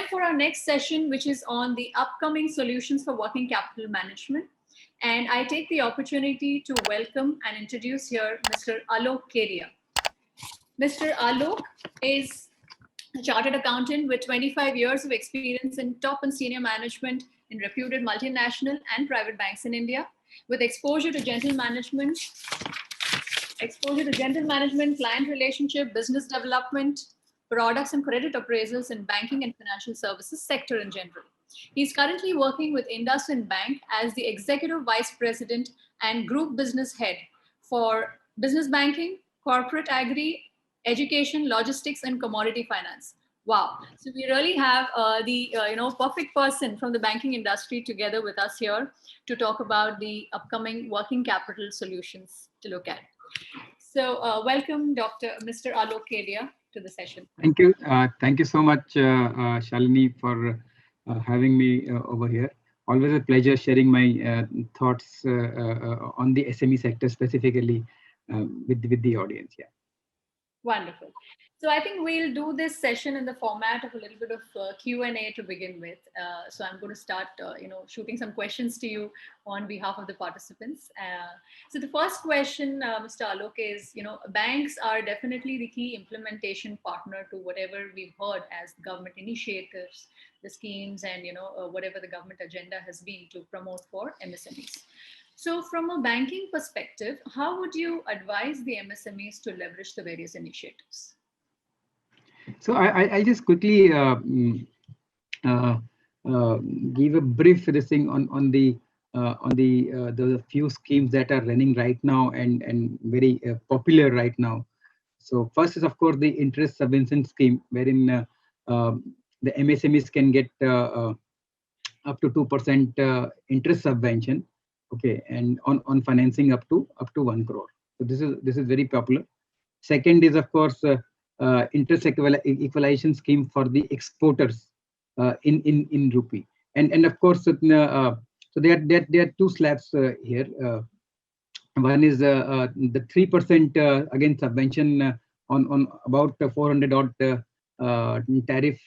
for our next session, which is on the upcoming solutions for working capital management. And I take the opportunity to welcome and introduce here Mr. Alok Kedia. Mr. Alok is a chartered accountant with 25 years of experience in top and senior management in reputed multinational and private banks in India, with exposure to general management, client relationship, business development, products and credit appraisals in banking and financial services sector in general. He's currently working with IndusInd Bank as the Executive Vice President and Group Business Head for business banking, corporate agri, education, logistics, and commodity finance. Wow. So we really have the perfect person from the banking industry together with us here to talk about the upcoming working capital solutions to look at. So welcome, Mr. Alok Kedia, to the session. Thank you. Thank you so much, Shalini, for having me over here. Always a pleasure sharing my thoughts on the SME sector specifically with the audience. Yeah. Wonderful. So I think we'll do this session in the format of a little bit of Q&A to begin with. So I'm going to start, shooting some questions to you on behalf of the participants. So the first question, Mr. Alok, is, banks are definitely the key implementation partner to whatever we've heard as government initiatives, the schemes, and, whatever the government agenda has been to promote for MSMEs. So from a banking perspective, how would you advise the MSMEs to leverage the various initiatives? So I just quickly give a brief thing on the few schemes that are running right now and very popular right now. So first is, of course, the interest subvention scheme, wherein the MSMEs can get up to 2% interest subvention. Okay, and on financing up to 1 crore. So this is very popular. Second is, of course, interest equalization scheme for the exporters in rupee, and of course, so there are two slabs here. One is the 3% again subvention on about 400 odd tariff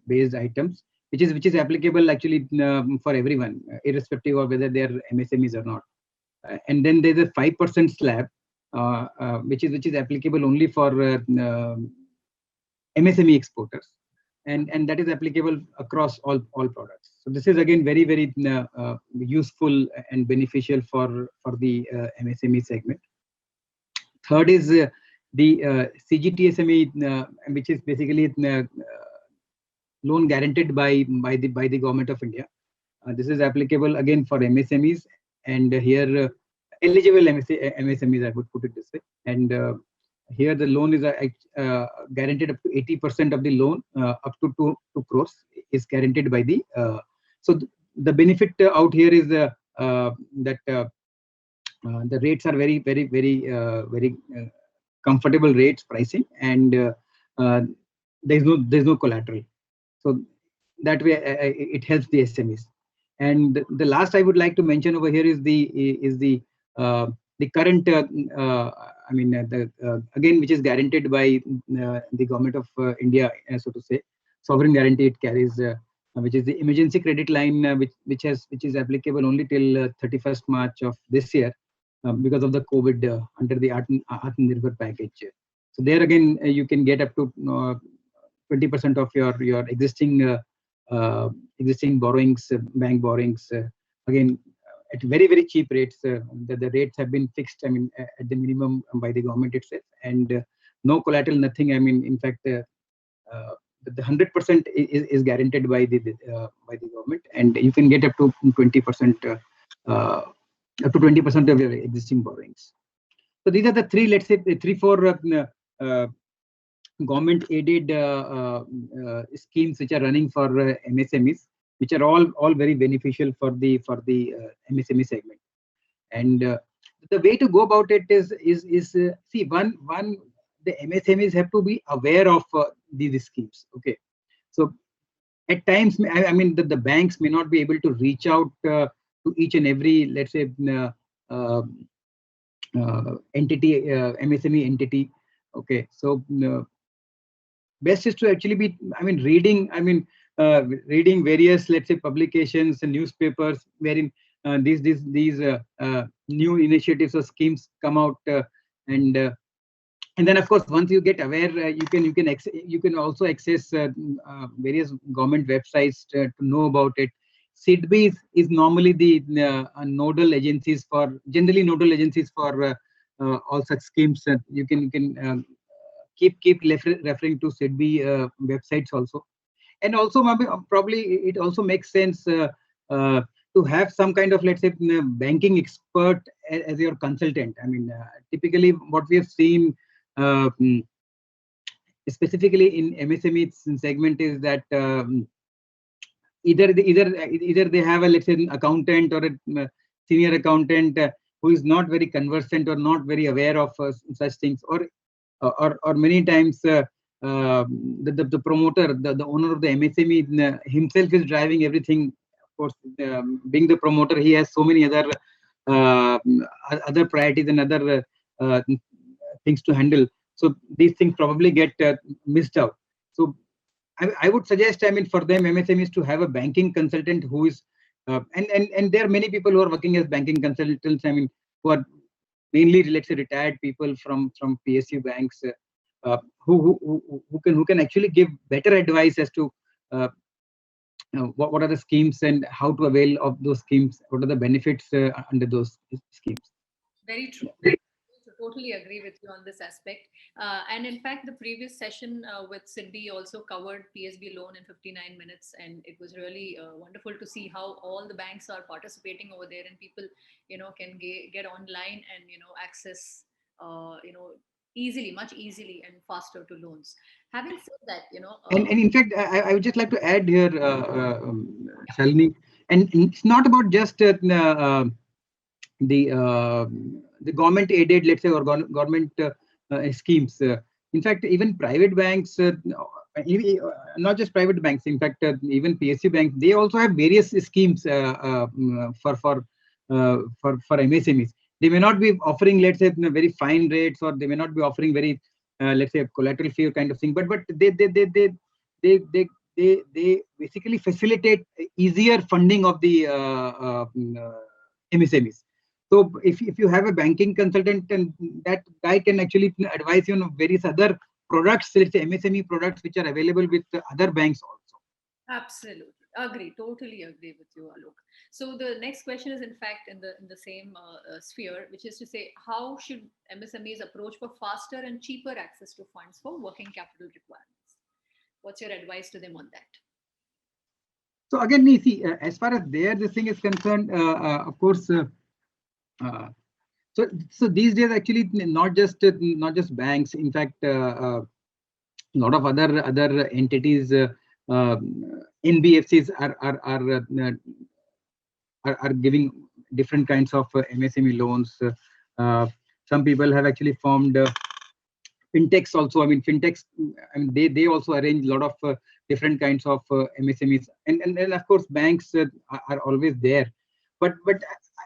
based items, which is applicable actually for everyone, irrespective of whether they are MSMEs or not. And then there's a 5% slab, which is applicable only for MSME exporters, and that is applicable across all products. So this is again very, very useful and beneficial for the MSME segment. Third is the CGTSME, which is basically loan guaranteed by the government of India. This is applicable again for MSMEs, and here eligible MSMEs, I would put it this way. And here the loan is guaranteed up to 80% of the loan, up to 2 crores is guaranteed by the. So the benefit out here is that the rates are very, very, very comfortable rates pricing, and there's no collateral. So that way it helps the SMEs. And the last I would like to mention over here is the current, again, which is guaranteed by the government of India, so to say, sovereign guarantee it carries, which is the emergency credit line, which is applicable only till 31st March of this year, because of the COVID under the Atmanirbhar package. So there again, you can get up to 20% of your existing borrowings, bank borrowings, again at very, very cheap rates. The rates have been fixed, at the minimum by the government itself, and no collateral, nothing. In fact, the 100% is guaranteed by the government, and you can get up to 20%, up to 20% of your existing borrowings. So these are the three, let's say, 3-4 government aided schemes which are running for MSMEs, which are all very beneficial for the MSME segment. And the way to go about it is see, one the MSMEs have to be aware of these schemes. Okay, so at times, the banks may not be able to reach out to each and every, let's say, entity, MSME entity. Okay, so best is to actually be, reading, reading various, let's say, publications and newspapers wherein these new initiatives or schemes come out, and and then of course once you get aware, you can also access various government websites to know about it. SIDBI is normally the generally nodal agencies for all such schemes. You can keep referring to SIDBI websites also. And also probably it also makes sense to have some kind of, let's say, banking expert as your consultant. I mean, typically what we have seen specifically in MSME segment is that either they have a, let's say, an accountant or a senior accountant who is not very conversant or not very aware of such things, or many times the promoter, the owner of the MSME himself is driving everything. Of course, being the promoter, he has so many other priorities and other things to handle. So these things probably get missed out. So I would suggest, I mean, for them, MSMEs to have a banking consultant who is, and there are many people who are working as banking consultants. I mean, who are mainly, let's say, retired people from PSU banks, who can actually give better advice as to what are the schemes and how to avail of those schemes. What are the benefits under those schemes? Very true. Totally agree with you on this aspect. And in fact, the previous session with SIDBI also covered PSB loan in 59 minutes. And it was really wonderful to see how all the banks are participating over there, and people, can get online and, access, much easily and faster to loans. Having said that, and in fact, I would just like to add here, Shalini, and it's not about just the government aided, let's say, or government schemes. In fact, even private banks, not just private banks, in fact, even PSU banks, they also have various schemes for MSMEs. They may not be offering, let's say, very fine rates, or they may not be offering very, let's say, collateral fee kind of thing, but they basically facilitate easier funding of the MSMEs. So if you have a banking consultant, and that guy can actually advise you on various other products, let's say MSME products, which are available with other banks also. Absolutely. Totally agree with you, Alok. So the next question is in fact in the same sphere, which is to say, how should MSMEs approach for faster and cheaper access to funds for working capital requirements? What's your advice to them on that? So again, you see, as far as this thing is concerned, of course, so these days actually not just banks. In fact, a lot of other entities, NBFCs are giving different kinds of MSME loans. Some people have actually formed fintechs also. I mean, fintechs, I mean, they also arrange a lot of different kinds of MSMEs, and of course banks are always there. But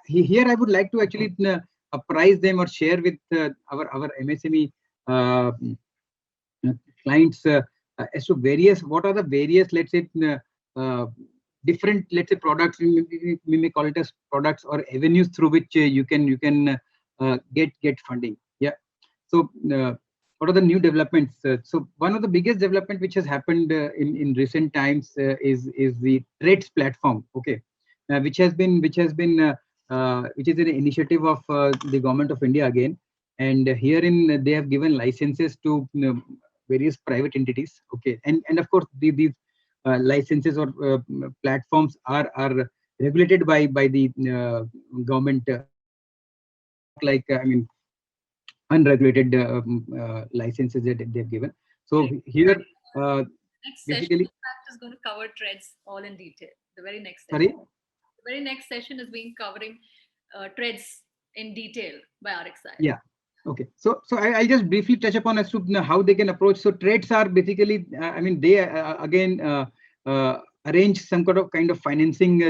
here I would like to actually apprise them or share with our MSME clients as to what are the various, let's say, different, let's say, products. We may call it as products or avenues through which you can get funding. Yeah. So what are the new developments? So one of the biggest development which has happened in recent times is the TReDS platform. Okay, which is an initiative of the Government of India again, and herein they have given licenses to various private entities. Okay, and of course these licenses or platforms are regulated by the government, like I mean, unregulated licenses that they've given. So here, next basically, session, in fact, is going to cover TReDS all in detail. The very next session. Sorry? The very next session is being covering TReDS in detail by RXI. Yeah. Okay. So I'll just briefly touch upon as to how they can approach. So TReDS are basically, I mean, they again arrange some kind of financing.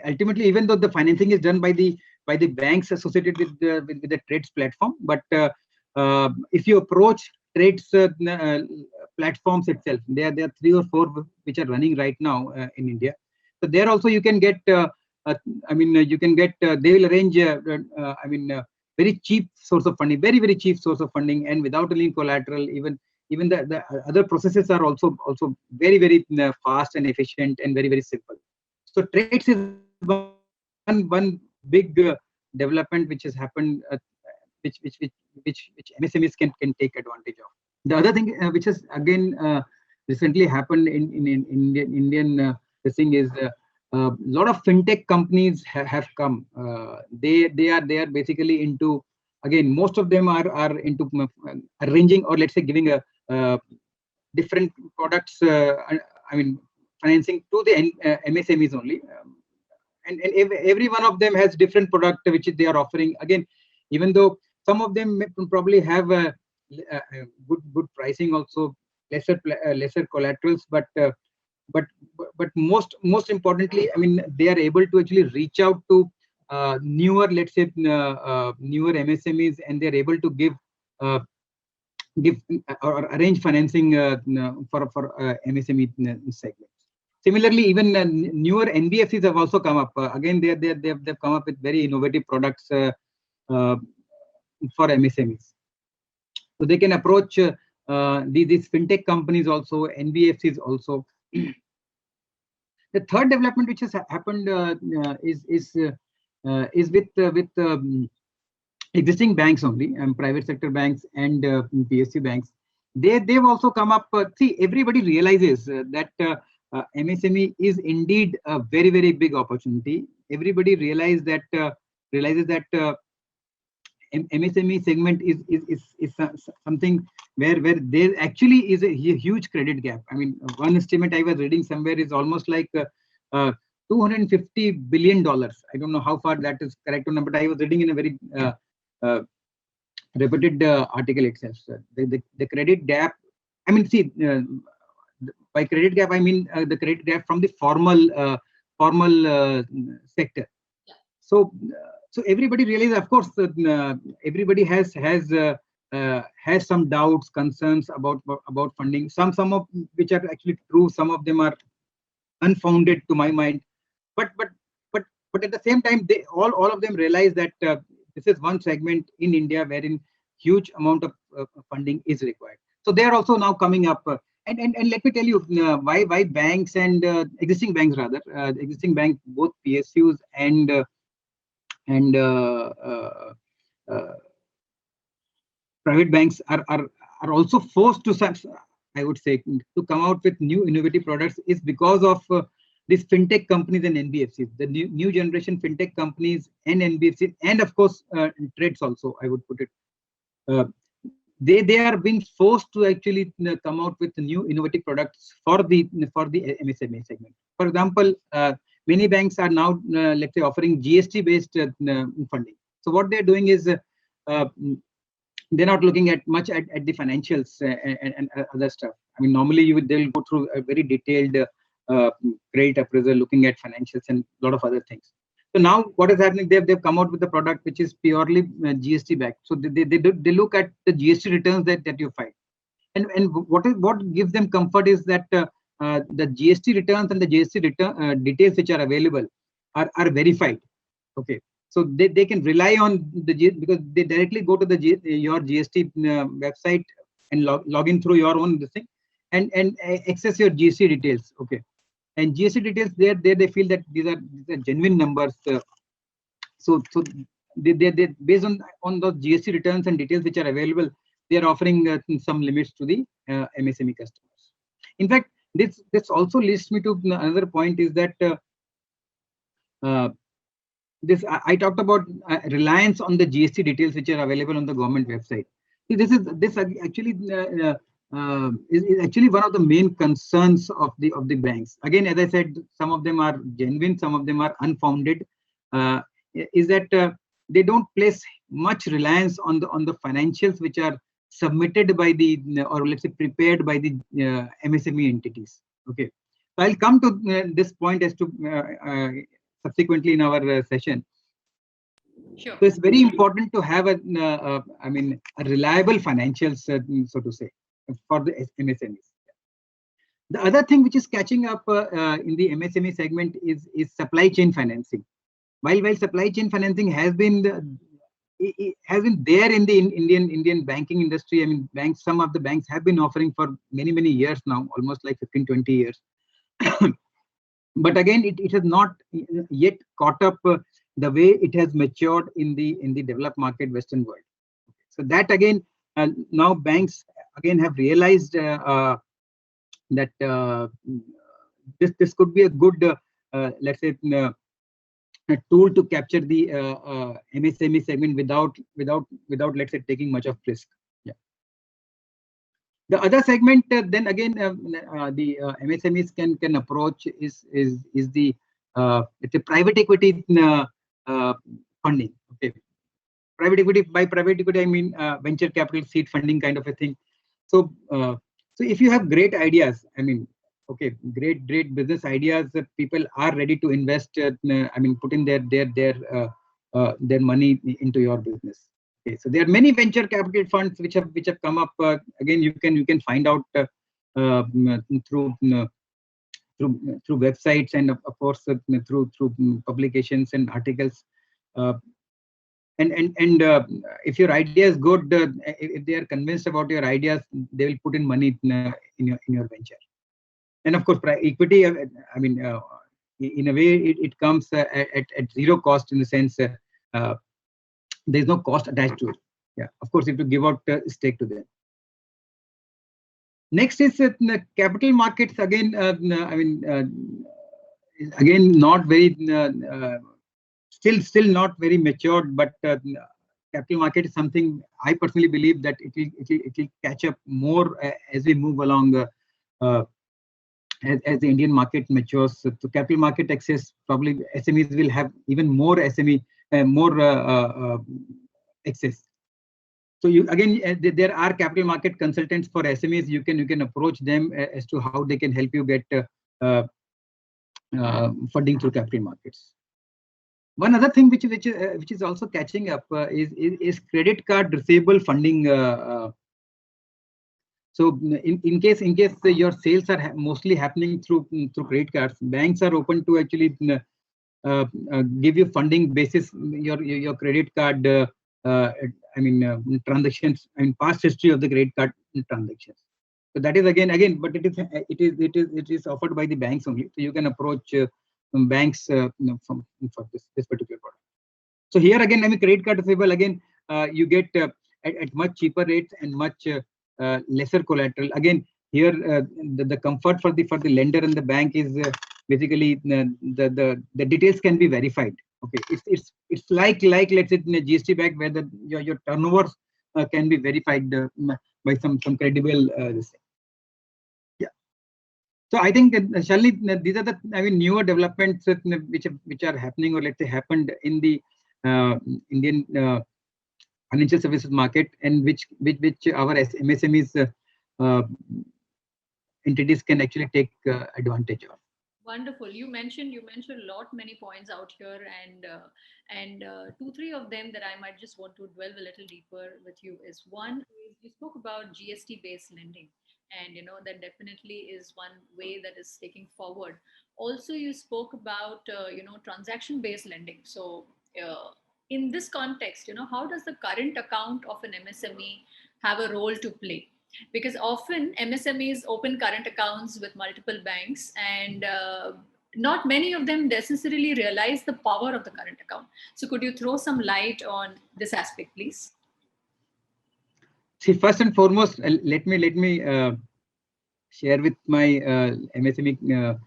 Ultimately, even though the financing is done by the banks associated with the TReDS platform, but if you approach TReDS platforms itself. There are 3 or 4 which are running right now in India. So there also you can get, you can get, they will arrange, very cheap source of funding, very cheap source of funding, and without any collateral. Even the other processes are also very fast and efficient and very simple. So trades is one big development which has happened, which MSMEs can take advantage of. The other thing which has again recently happened in Indian this thing is a lot of fintech companies have come. They are basically into, again, most of them are into arranging, or let's say giving a different products. Financing to the MSMEs only. And every one of them has different product which they are offering. Again, even though some of them may probably have a good pricing, also lesser collaterals, but most importantly, they are able to actually reach out to newer, let's say newer MSMEs, and they are able to give or arrange financing for MSME segments. Similarly, even newer NBFCs have also come up. Again, they've come up with very innovative products for MSMEs. So they can approach these fintech companies also, NBFCs also. The third development which has happened is with existing banks only, private sector banks and PSU banks. They've also come up. See, everybody realizes that MSME is indeed a very big opportunity. Everybody realizes that MSME segment is something where there actually is a huge credit gap. One estimate I was reading somewhere is almost like $250 billion. I don't know how far that is correct or not, but I was reading in a very reputed article itself. The credit gap. By credit gap, I mean the credit gap from the formal sector. Yeah. So everybody realizes, of course, everybody has some doubts, concerns about funding. Some of which are actually true. Some of them are unfounded, to my mind. But at the same time, they all of them realize that this is one segment in India wherein huge amount of funding is required. So they are also now coming up. And let me tell you why banks and existing banks, rather existing banks, both PSUs and private banks are also forced to, I would say, to come out with new innovative products, is because of these fintech companies and NBFCs, the new generation fintech companies and NBFCs, and of course trades also, I would put it. They are being forced to actually come out with new innovative products for the MSME segment. For example, many banks are now let's say offering GST based funding. So what they're doing is they're not looking at much at the financials and other stuff. Normally they'll go through a very detailed credit appraisal, looking at financials and a lot of other things. So now what is happening? They've come out with a product which is purely GST backed. So they look at the GST returns that you file, and what gives them comfort is that the GST returns and the GST return details which are available are verified. Okay, so they can rely on because they directly go to your GST website and log in through your own thing and access your GST details. Okay. And GST details, they feel that these are genuine numbers. So they based on those GST returns and details which are available, they are offering some limits to the MSME customers. In fact, this also leads me to another point, is that this I talked about reliance on the GST details which are available on the government website. See, this actually is actually one of the main concerns of the banks. Again, as I said, some of them are genuine, some of them are unfounded. Is that they don't place much reliance on the financials which are submitted by or let's say prepared by the MSME entities. Okay, so I'll come to this point as to subsequently in our session. Sure. So it's very important to have a reliable financials, so to say. for the MSMEs. The other thing which is catching up in the MSME segment is supply chain financing. While supply chain financing has been it has been there in the Indian banking industry. I mean, some of the banks have been offering for many years now, almost like 15-20 years. But again, it has not yet caught up the way it has matured in the developed market Western world. So that again, now banks again have realized that this could be a good let's say a tool to capture the MSME segment without let's say taking much of risk. Yeah. The other segment then again the MSMEs can approach is the it's a private equity funding. Okay, private equity, by private equity I mean venture capital seed funding kind of a thing. So so if you have great ideas, I mean, okay, great business ideas, people are ready to invest. I mean, put in their money into your business. Okay, so there are many venture capital funds which have come up. Again, you can find out through websites and of course through publications and articles. And if your idea is good, if they are convinced about your ideas, they will put in money in your venture. And of course, equity, I mean, in a way, it comes at zero cost, in the sense there is no cost attached to it. Yeah, of course, if you give out stake to them. Next is capital markets. Again, I mean, again, not very still not very matured, but capital market is something I personally believe that it will catch up more as we move along. As the Indian market matures, so to capital market access, probably SMEs will have even more access. So you again, there are capital market consultants for SMEs. You can approach them as to how they can help you get funding through capital markets. One other thing which is also catching up is credit card receivable funding. So in case your sales are mostly happening through credit cards, banks are open to actually give you funding basis your credit card. I mean transactions and past history of the credit card transactions. So that is again, but it is offered by the banks only. So you can approach banks for this particular product. So here again, I mean, credit card receivable again, you get at much cheaper rates and much lesser collateral. Again, here the comfort for the lender and the bank is basically the details can be verified. Okay, it's like let's say in a GST bank where your turnovers can be verified by some credible. Yeah. So I think Shalini, these are the newer developments which are happening, or let's say happened in the Indian financial services market, and which our MSMEs entities can actually take advantage of. Wonderful. You mentioned many points out here, and 2-3 of them that I might just want to delve a little deeper with you is, one is you spoke about GST based lending, and that definitely is one way that is taking forward. Also, you spoke about transaction based lending. So in this context, how does the current account of an MSME have a role to play? Because often MSMEs open current accounts with multiple banks, and not many of them necessarily realize the power of the current account. So could you throw some light on this aspect, please? See, first and foremost, let me share with my MSME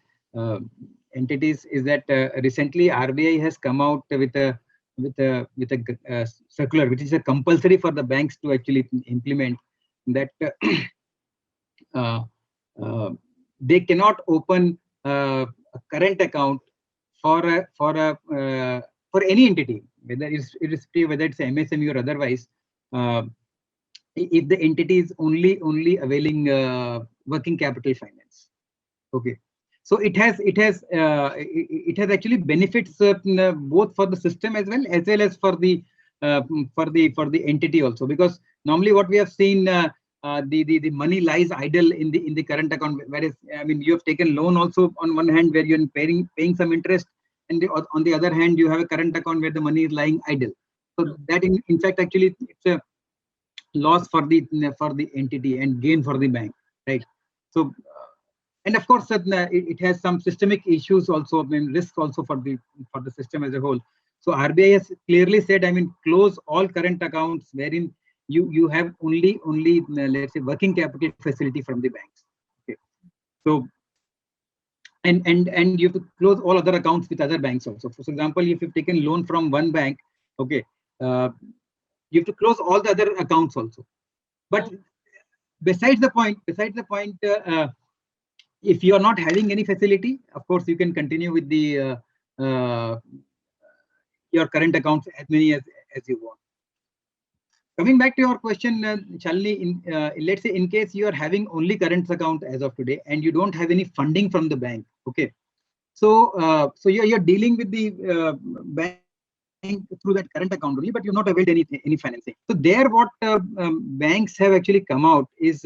entities is that recently RBI has come out with a circular, which is a compulsory for the banks to actually implement, that they cannot open a current account for any entity, whether it's MSME or otherwise, if the entity is only availing working capital finance. Okay, so it has actually benefits both for the system as well as for the entity also, because normally what we have seen, the money lies idle in the current account, whereas I mean you have taken loan also on one hand where you're paying some interest, and on the other hand you have a current account where the money is lying idle. So that in fact actually it's a loss for the entity and gain for the bank, right? So and of course it has some systemic issues also, I mean risk also for the system as a whole. So RBI has clearly said, I mean, close all current accounts wherein you have only let's say working capital facility from the banks. Okay, so and you have to close all other accounts with other banks also. For example, if you've taken loan from one bank, okay, you have to close all the other accounts also. But besides the point, if you are not having any facility, of course you can continue with the your current accounts as many as you want. Coming back to your question, Shalini, let's say in case you are having only current account as of today and you don't have any funding from the bank, okay, so so you're dealing with the bank through that current account only, but you've not availed any financing. So there, what banks have actually come out is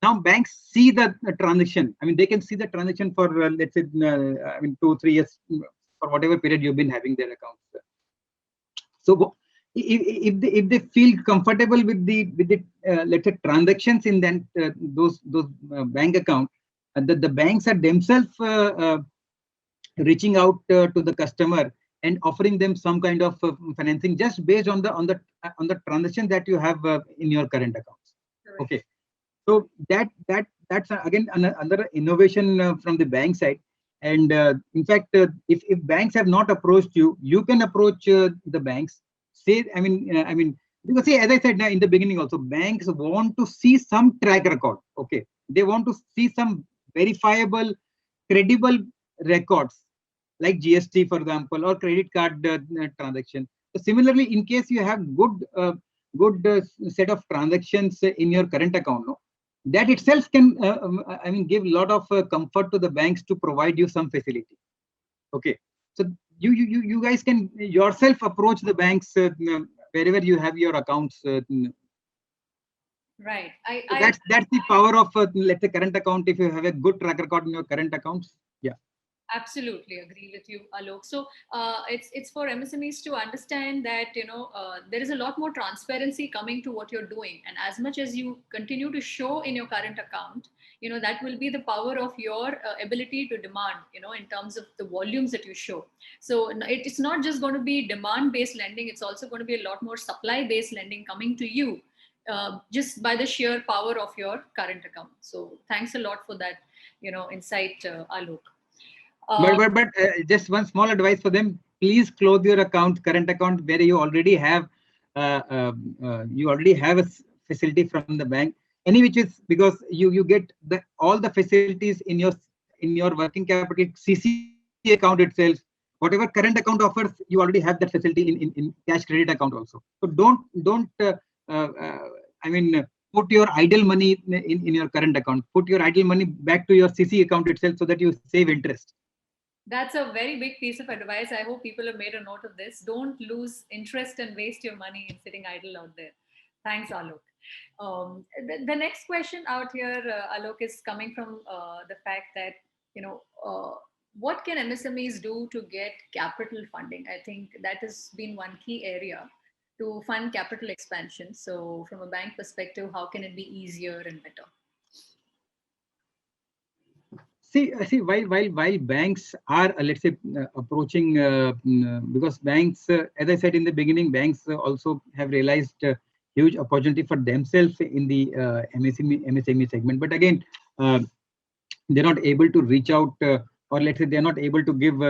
now banks see the transaction. I mean, they can see the transaction for let's say I mean 2-3 years, for whatever period you've been having their accounts. So if they feel comfortable with the let's say transactions in then those bank account, the banks are themselves reaching out to the customer and offering them some kind of financing just based on the transaction that you have in your current accounts. Correct. Okay, so that's again another innovation from the bank side. And in fact, if banks have not approached you, you can approach the banks. Say, I mean, because see, as I said in the beginning also, banks want to see some track record. Okay, they want to see some verifiable, credible records like GST, for example, or credit card transaction. So similarly, in case you have good set of transactions in your current account, no, that itself can I mean give a lot of comfort to the banks to provide you some facility. Okay, so you guys can yourself approach the banks wherever you have your accounts. Right. So that's the power of let's say current account. If you have a good track record in your current accounts, yeah. Absolutely agree with you, Alok. So it's for MSMEs to understand that there is a lot more transparency coming to what you're doing, and as much as you continue to show in your current account, that will be the power of your ability to demand, in terms of the volumes that you show. So it's not just going to be demand-based lending; it's also going to be a lot more supply-based lending coming to you, just by the sheer power of your current account. So thanks a lot for that, insight, Alok. But just one small advice for them: please close your current account where you already have a facility from the bank, any which is, because you get all the facilities in your working capital CC account itself. Whatever current account offers, you already have that facility in cash credit account also. So don't I mean put your idle money in your current account. Put your idle money back to your CC account itself so that you save interest. That's a very big piece of advice. I hope people have made a note of this. Don't lose interest and waste your money in sitting idle out there. Thanks, Alok. The next question out here, Alok, is coming from the fact that, what can MSMEs do to get capital funding? I think that has been one key area to fund capital expansion. So from a bank perspective, how can it be easier and better? See, while banks are let's say approaching, because banks, as I said in the beginning, banks also have realized huge opportunity for themselves in the MSME segment. But again, they're not able to reach out, or let's say they're not able to give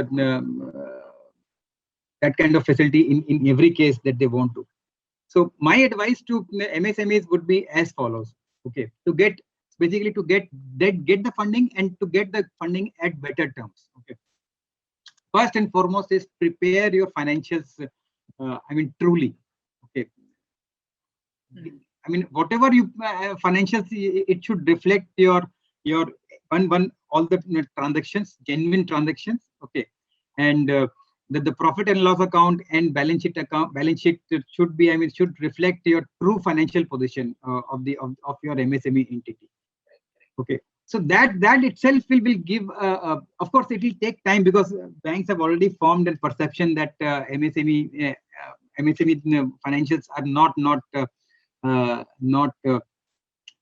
that kind of facility in every case that they want to. So my advice to MSMEs would be as follows. Okay, to get the funding, and to get the funding at better terms. Okay, first and foremost is prepare your financials. I mean, truly. Okay, I mean, whatever you financials, it should reflect your all the transactions, genuine transactions. Okay, and the profit and loss account and balance sheet should be, should reflect your true financial position of your MSME entity. Okay, so that itself will give, of course it will take time, because banks have already formed a perception that MSME financials are not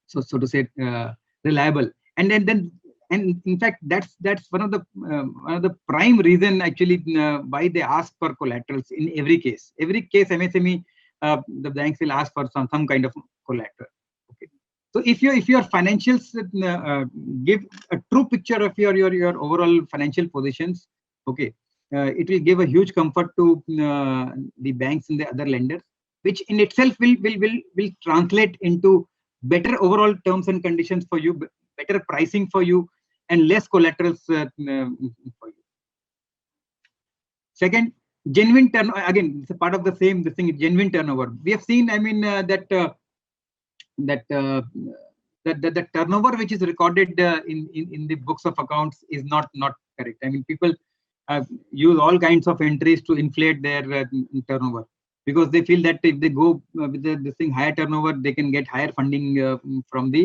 so to say reliable, and in fact that's one of the prime reason actually why they ask for collaterals in every case. MSME, the banks will ask for some kind of collateral. Okay, so if your financials give a true picture of your overall financial positions, okay, it will give a huge comfort to the banks and the other lenders, which in itself will translate into better overall terms and conditions for you, better pricing for you, and less collaterals for you. Second, genuine turnover. Again, it's a part of the same thing. Genuine turnover. We have seen, that the turnover which is recorded in the books of accounts is not correct. People use all kinds of entries to inflate their turnover, because they feel that if they go with this thing higher turnover, they can get higher funding from the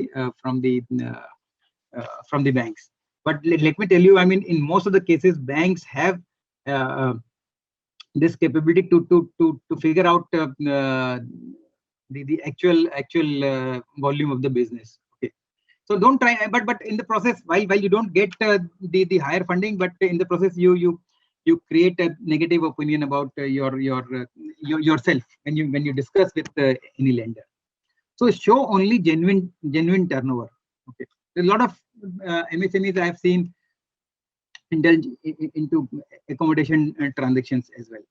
banks. But let me tell you, in most of the cases, banks have this capability to figure out the actual volume of the business. Okay, so don't try. But in the process, while you don't get the higher funding, but in the process you create a negative opinion about yourself when you discuss with any lender. So show only genuine turnover. Okay, there's a lot of MSMEs I have seen indulge into accommodation transactions as well.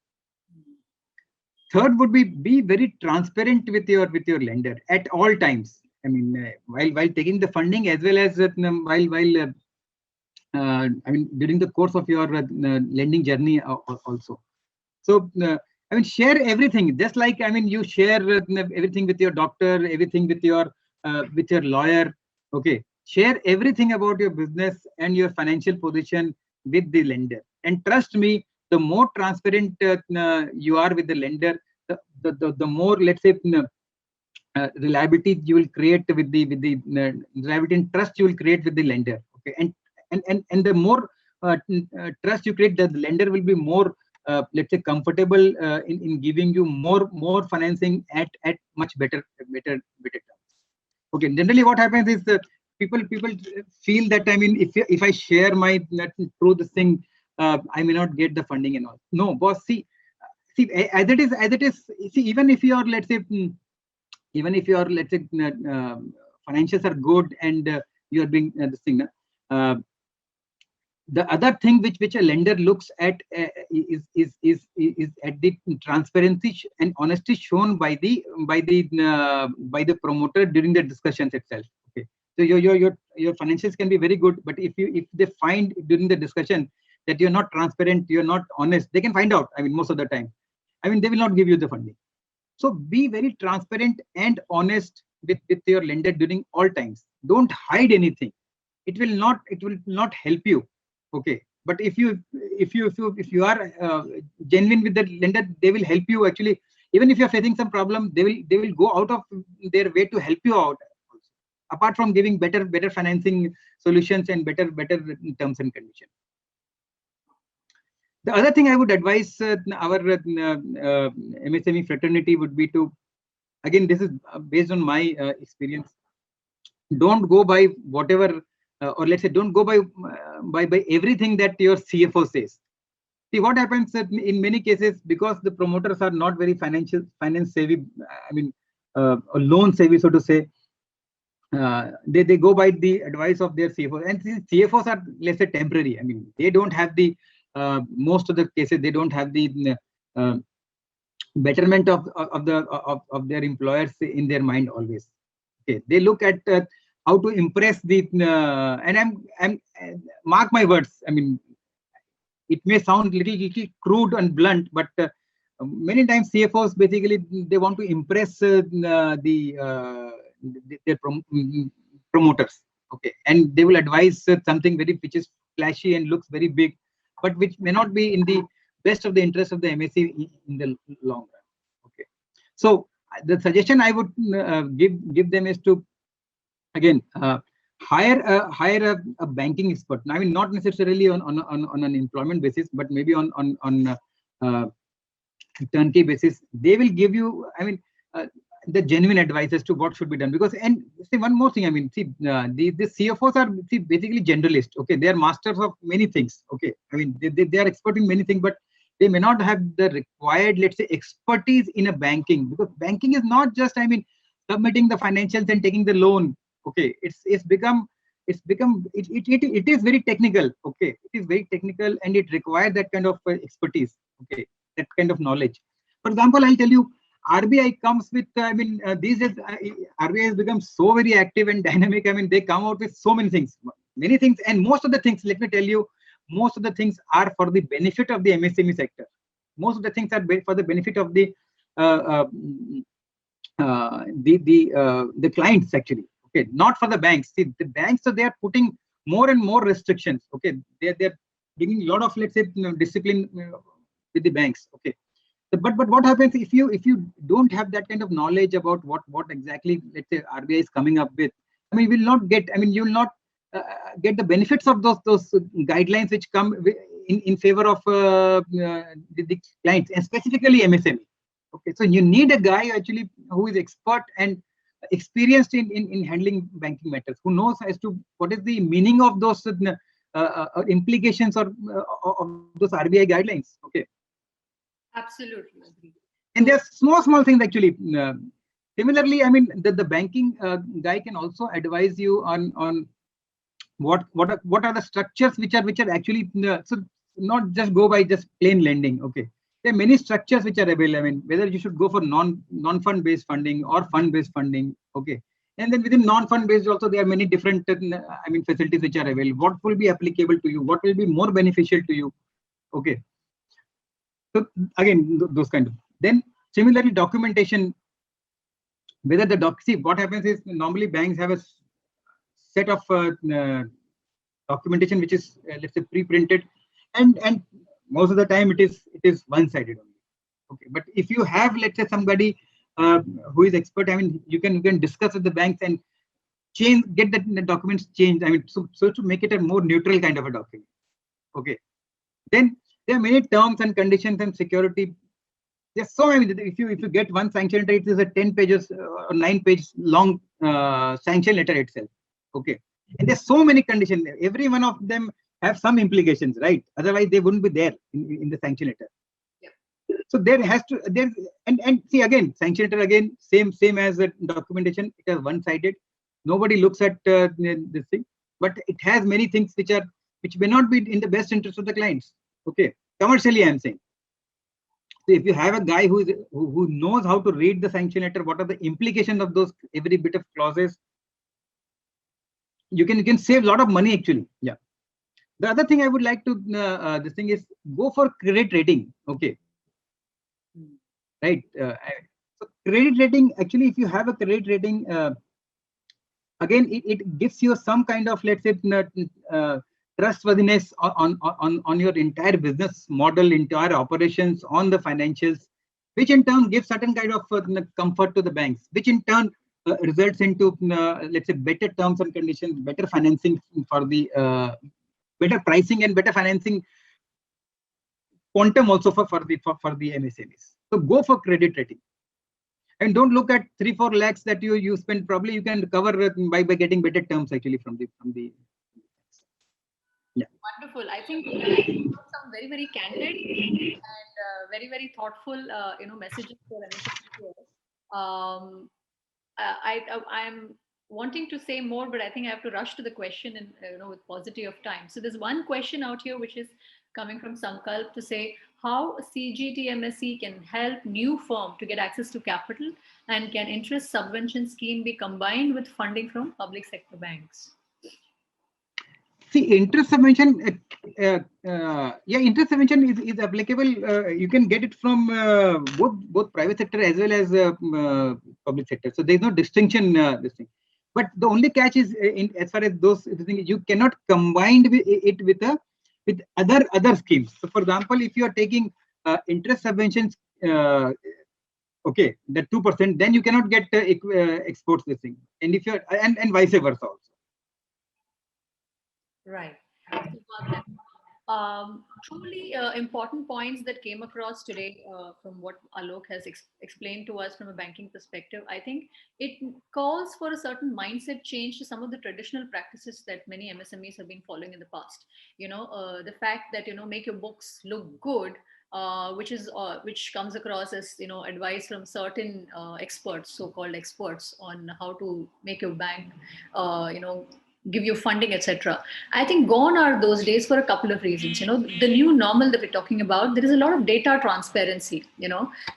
Third would be very transparent with your lender at all times. While taking the funding, as well as while during the course of your lending journey also. So share everything, just like you share everything with your doctor, everything with your lawyer. Okay, share everything about your business and your financial position with the lender. And trust me, the more transparent you are with the lender, the more, let's say, reliability you will create with the reliability and trust you will create with the lender. Okay, and the more trust you create, the lender will be more let's say comfortable in giving you more financing at much better terms. Okay, generally what happens is people feel that if I share my through this thing, I may not get the funding and all. No, boss, see as it is. See, even if your financials are good and you are doing this thing. The other thing which a lender looks at is at the transparency and honesty shown by the promoter during the discussions itself. Okay, so your financials can be very good, but if they find during the discussion that you're not transparent, you're not honest, they can find out. Most of the time, they will not give you the funding. So be very transparent and honest with your lender during all times. Don't hide anything. It will not help you. Okay, but if you are genuine with the lender, they will help you. Actually, even if you're facing some problem, they will go out of their way to help you out, apart from giving better financing solutions and better terms and conditions. The other thing I would advise our MSME fraternity would be to, again, this is based on my experience, don't go by whatever or let's say don't go by everything that your CFO says. See, what happens in many cases, because the promoters are not very finance savvy, or loan savvy, so to say, they go by the advice of their CFO, and CFOs are, let's say, temporary. They don't have the most of the cases, they don't have the betterment of their employers in their mind always. Okay, they look at how to impress the and I'm mark my words. It may sound little crude and blunt, but many times CFOs basically they want to impress their promoters. Okay, and they will advise something which is flashy and looks very big, but which may not be in the best of the interest of the MSME in the long run. Okay, so the suggestion I would give them is to, again, hire a banking expert. I mean, not necessarily on an employment basis, but maybe on turnkey basis. They will give you, I mean, the genuine advice as to what should be done. Because, and see, one more thing, I mean, see, the CFOs are, see, basically generalists. Okay, they are masters of many things. Okay, I mean, they are expert in many things, but they may not have the required, let's say, expertise in a banking, because banking is not just, I mean, submitting the financials and taking the loan. Okay, it is very technical. Okay, it is very technical, and it requires that kind of expertise. Okay, that kind of knowledge. For example, I'll tell you, RBI comes with, I mean, these days RBI has become so very active and dynamic. I mean, they come out with so many things, and most of the things, let me tell you, most of the things are for the benefit of the MSME sector. Most of the things are for the benefit of the clients, actually. Okay, not for the banks. See, the banks, so they are putting more and more restrictions. Okay, they're bringing a lot of, let's say, discipline with the banks. Okay, but what happens if you don't have that kind of knowledge about what exactly, let's say, RBI is coming up with? I mean, you will not get, I mean, you will not get the benefits of those guidelines which come in favor of the clients, and specifically MSME. Okay, so you need a guy actually who is expert and experienced in handling banking matters, who knows as to what is the meaning of those implications of those RBI guidelines. Okay, absolutely. And there's small things actually. Similarly, I mean, the banking guy can also advise you on what are the structures which are actually, so not just go by just plain lending. Okay, there are many structures which are available. I mean, whether you should go for non-fund based funding or fund based funding. Okay, and then within non-fund based also there are many different I mean, facilities which are available. What will be applicable to you? What will be more beneficial to you? Okay, so again, those kind of. Then similarly, documentation. Whether the see, what happens is normally banks have a set of documentation which is let's say pre-printed, and most of the time it is one-sided only. Okay, but if you have, let's say, somebody who is expert, I mean, you can discuss with the banks and get the documents changed. I mean, so to make it a more neutral kind of a document. Okay, then there are many terms and conditions and security. There's so many. If you get one sanction letter, it is a 10 pages or 9 page long sanction letter itself. Okay, and there's so many conditions. Every one of them have some implications, right? Otherwise, they wouldn't be there in the sanction letter. Yeah. So there has to and see, again, sanction letter again same as the documentation. It is one-sided. Nobody looks at this thing, but it has many things which may not be in the best interest of the clients. Okay, commercially, I'm saying. So if you have a guy who knows how to read the sanction letter, what are the implications of those every bit of clauses, you can save a lot of money actually. Yeah. The other thing I would like to this thing is go for credit rating. Okay. Right. So credit rating, actually, if you have a credit rating, again, it gives you some kind of, let's say, trustworthiness on your entire business model, entire operations, on the financials, which in turn gives certain kind of comfort to the banks, which in turn results into let's say better terms and conditions, better financing for the better pricing and better financing quantum also for the MSMEs. So go for credit rating, and don't look at 3-4 lakhs that you spend. Probably you can cover by getting better terms actually from the. Yeah. Wonderful. I think some very, very candid and very, very thoughtful, messages for MSMEs. I'm wanting to say more, but I think I have to rush to the question and with paucity of time. So there's one question out here which is coming from Sankalp to say how CGTMSE can help new firm to get access to capital, and can interest subvention scheme be combined with funding from public sector banks? See, interest subvention, interest subvention is applicable. You can get it from both private sector as well as public sector. So there is no distinction this thing. But the only catch is as far as those things, you cannot combine it with a with other schemes. So, for example, if you are taking interest subventions, okay, that 2%, then you cannot get exports this thing, and if you're and vice versa also. Right. Truly important points that came across today from what Alok has explained to us from a banking perspective. I think it calls for a certain mindset change to some of the traditional practices that many MSMEs have been following in the past. The fact that, make your books look good, which comes across as, advice from certain experts, so-called experts, on how to make your bank, give you funding, etc. I think gone are those days for a couple of reasons. The new normal that we're talking about, there is a lot of data transparency.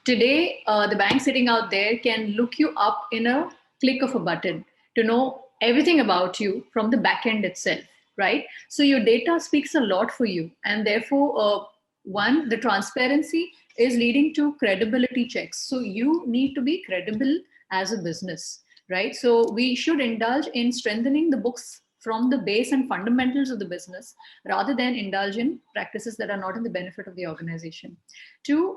Today, the bank sitting out there can look you up in a click of a button to know everything about you from the back end itself, right? So your data speaks a lot for you. And therefore, one, the transparency is leading to credibility checks. So you need to be credible as a business, right? So we should indulge in strengthening the books from the base and fundamentals of the business rather than indulge in practices that are not in the benefit of the organization. Two,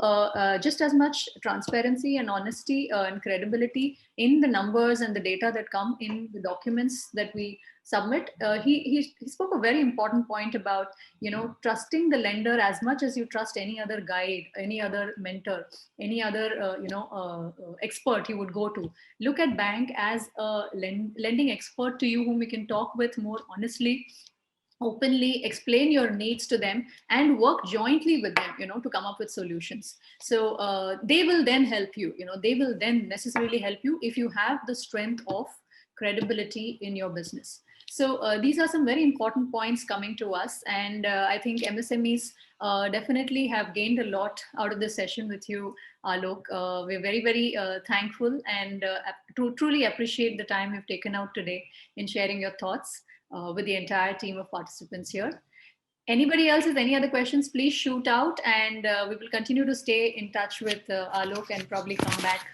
just as much transparency and honesty and credibility in the numbers and the data that come in the documents that we submit. He spoke a very important point about, trusting the lender as much as you trust any other guide, any other mentor, any other expert you would go to. Look at bank as a lending expert to you, whom you can talk with more honestly, openly, explain your needs to them, and work jointly with them, to come up with solutions. So they will then help you. They will then necessarily help you if you have the strength of credibility in your business. So these are some very important points coming to us, and I think MSMEs definitely have gained a lot out of this session with you, Alok. We're very, very thankful and truly appreciate the time you've taken out today in sharing your thoughts with the entire team of participants here. Anybody else has any other questions, please shoot out, and we will continue to stay in touch with Alok and probably come back,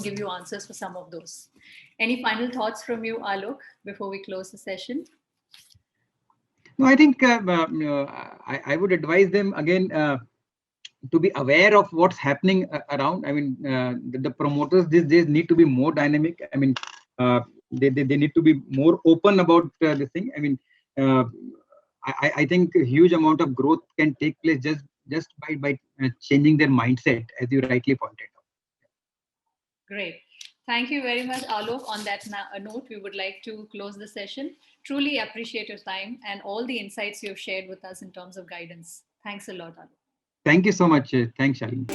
give you answers for some of those. Any final thoughts from you, Alok, before we close the session? No, I think I would advise them again to be aware of what's happening around. I mean, the promoters these days need to be more dynamic. I mean, they need to be more open about this thing. I mean, I think a huge amount of growth can take place just by changing their mindset, as you rightly pointed out. Great. Thank you very much, Alok. On that note, we would like to close the session. Truly appreciate your time and all the insights you've shared with us in terms of guidance. Thanks a lot, Alok. Thank you so much. Thanks, Shalini.